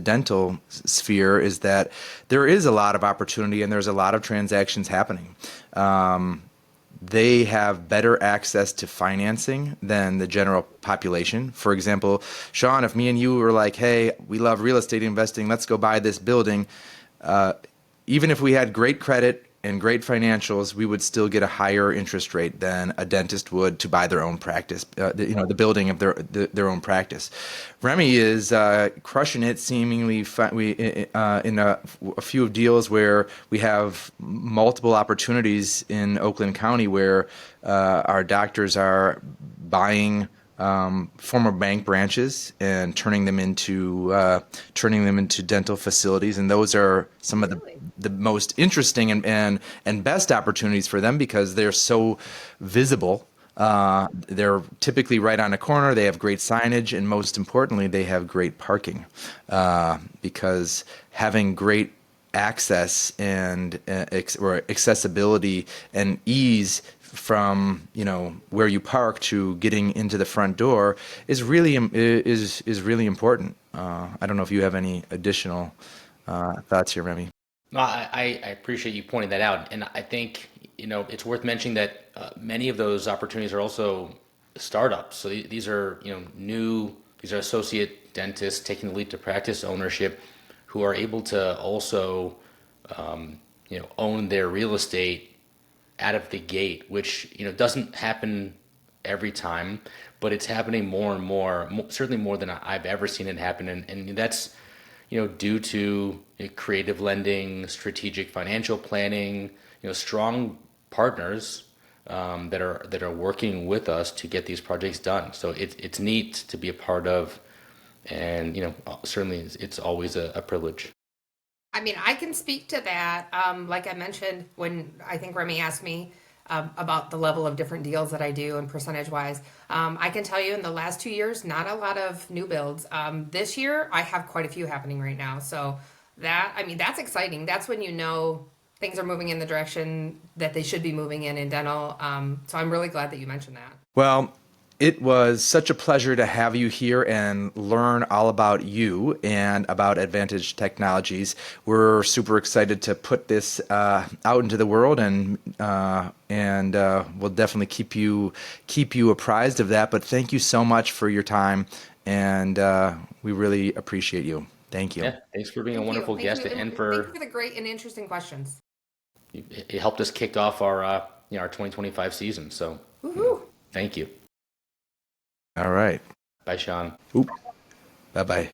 dental sphere, is that there is a lot of opportunity and there's a lot of transactions happening. They have better access to financing than the general population. For example, Shawn, if me and you were like, hey, we love real estate investing, let's go buy this building. even if we had great credit and great financials, we would still get a higher interest rate than a dentist would to buy their own practice, the building of their own practice. Remy is crushing it, seemingly in a few of deals where we have multiple opportunities in Oakland County where our doctors are buying former bank branches and turning them into dental facilities, and those are some of the most interesting and best opportunities for them because they're so visible. They're typically right on a corner. They have great signage, and most importantly, they have great parking because having great access and or accessibility and ease from where you park to getting into the front door is really important. I don't know if you have any additional thoughts here, Remy. No, I appreciate you pointing that out, and I think it's worth mentioning that many of those opportunities are also startups. So these are these are associate dentists taking the leap to practice ownership, who are able to also own their real estate out of the gate, which doesn't happen every time, but it's happening more and more, certainly more than I've ever seen it happen, and that's due to creative lending, strategic financial planning, strong partners that are working with us to get these projects done. So it's neat to be a part of, and certainly it's always a privilege. I mean, I can speak to that. Like I mentioned, when I think Remy asked me about the level of different deals that I do and percentage wise, I can tell you in the last 2 years, not a lot of new builds. This year, I have quite a few happening right now. So that's exciting. That's when things are moving in the direction that they should be moving in dental. So I'm really glad that you mentioned that. Well, it was such a pleasure to have you here and learn all about you and about Advantage Technologies. We're super excited to put this out into the world, and we'll definitely keep you apprised of that. But thank you so much for your time, and we really appreciate you. Thank you. Yeah, thanks for being a wonderful guest, and thank you for the great and interesting questions. It helped us kick off our 2025 season. So thank you. All right. Bye, Shawn. Bye-bye.